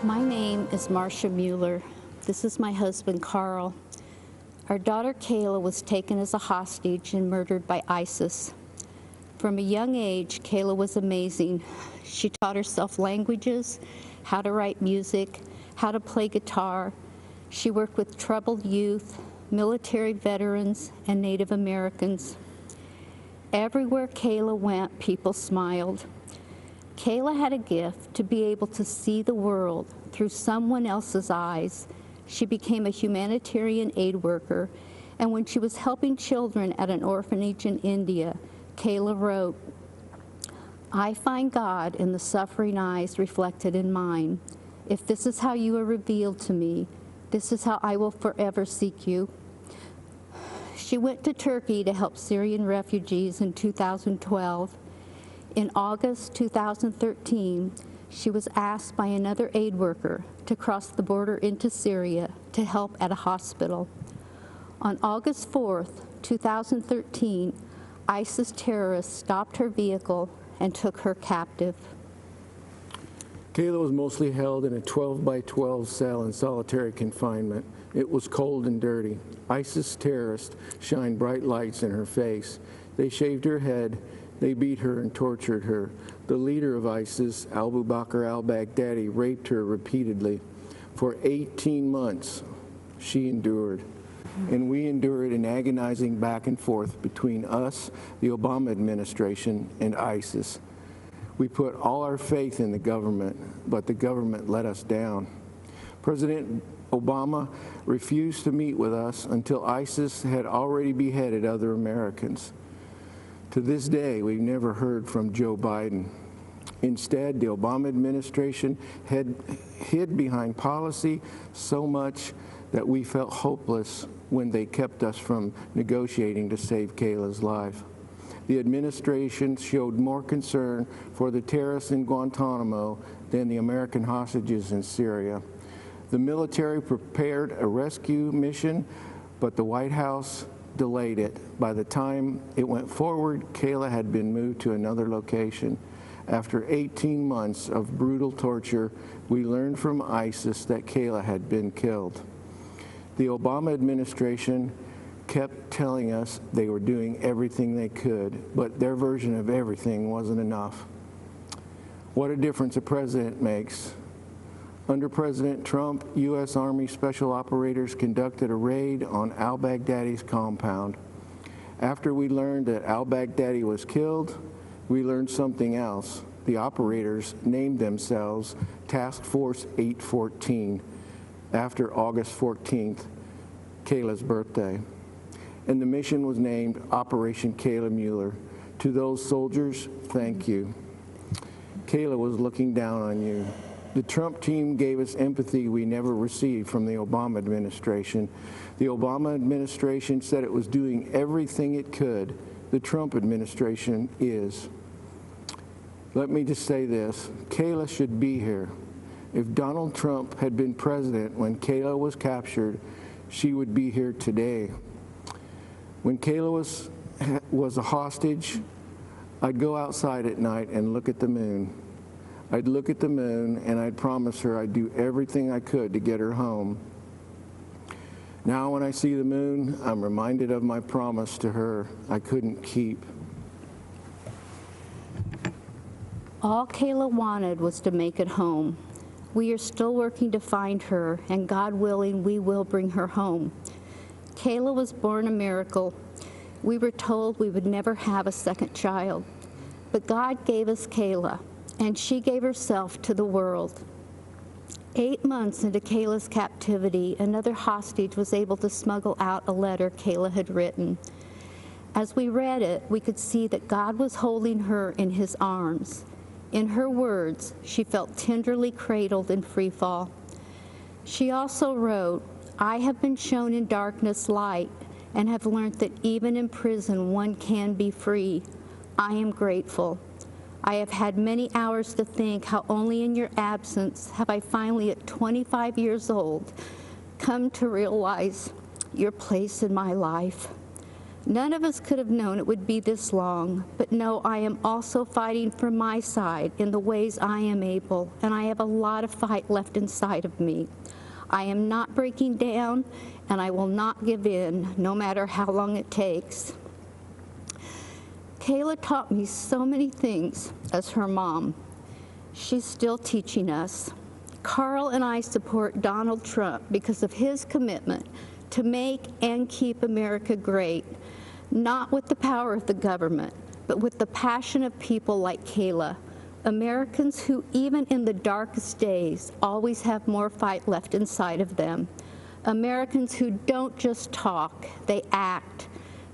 My name is Marcia Mueller. This is my husband, Carl. Our daughter, Kayla, was taken as a hostage and murdered by ISIS. From a young age, Kayla was amazing. She taught herself languages, how to write music, how to play guitar. She worked with troubled youth, military veterans, and Native Americans. Everywhere Kayla went, people smiled. Kayla had a gift to be able to see the world through someone else's eyes. She became a humanitarian aid worker, and when she was helping children at an orphanage in India, Kayla wrote, "I find God in the suffering eyes reflected in mine. If this is how you are revealed to me, this is how I will forever seek you." She went to Turkey to help Syrian refugees in 2012. In August 2013, she was asked by another aid worker to cross the border into Syria to help at a hospital. On August 4th, 2013, ISIS terrorists stopped her vehicle and took her captive. Kayla was mostly held in a 12 by 12 cell in solitary confinement. It was cold and dirty. ISIS terrorists shined bright lights in her face. They shaved her head. They beat her and tortured her. The leader of ISIS, Abu Bakr al-Baghdadi, raped her repeatedly. For 18 months, she endured. And we endured an agonizing back and forth between us, the Obama administration, and ISIS. We put all our faith in the government, but the government let us down. President Obama refused to meet with us until ISIS had already beheaded other Americans. To this day, we've never heard from Joe Biden. Instead, the Obama administration hid behind policy so much that we felt hopeless when they kept us from negotiating to save Kayla's life. The administration showed more concern for the terrorists in Guantanamo than the American hostages in Syria. The military prepared a rescue mission, but the White House delayed it. By the time it went forward, Kayla had been moved to another location. After 18 months of brutal torture, we learned from ISIS that Kayla had been killed. The Obama administration kept telling us they were doing everything they could, but their version of everything wasn't enough. What a difference a president makes. Under President Trump, U.S. Army Special Operators conducted a raid on al-Baghdadi's compound. After we learned that al-Baghdadi was killed, we learned something else. The operators named themselves Task Force 814 after August 14th, Kayla's birthday. And the mission was named Operation Kayla Mueller. To those soldiers, thank you. Kayla was looking down on you. The Trump team gave us empathy we never received from the Obama administration. The Obama administration said it was doing everything it could. The Trump administration is. Let me just say this, Kayla should be here. If Donald Trump had been president when Kayla was captured, she would be here today. When Kayla was a hostage, I'd go outside at night and look at the moon. I'd look at the moon and I'd promise her I'd do everything I could to get her home. Now when I see the moon, I'm reminded of my promise to her I couldn't keep. All Kayla wanted was to make it home. We are still working to find her, and God willing, we will bring her home. Kayla was born a miracle. We were told we would never have a second child, but God gave us Kayla, and she gave herself to the world. 8 months into Kayla's captivity, another hostage was able to smuggle out a letter Kayla had written. As we read it, we could see that God was holding her in his arms. In her words, she felt tenderly cradled in free fall. She also wrote, "I have been shown in darkness light and have learned that even in prison one can be free. I am grateful. I have had many hours to think how only in your absence have I finally, at 25 years old, come to realize your place in my life. None of us could have known it would be this long, but no, I am also fighting for my side in the ways I am able, and I have a lot of fight left inside of me. I am not breaking down, and I will not give in, no matter how long it takes. Kayla taught me so many things as her mom. She's still teaching us. Carl and I support Donald Trump because of his commitment to make and keep America great, not with the power of the government, but with the passion of people like Kayla, Americans who, even in the darkest days, always have more fight left inside of them. Americans who don't just talk, they act.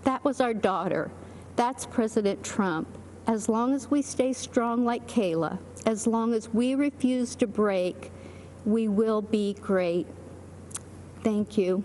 That was our daughter. That's President Trump. As long as we stay strong like Kayla, as long as we refuse to break, we will be great. Thank you.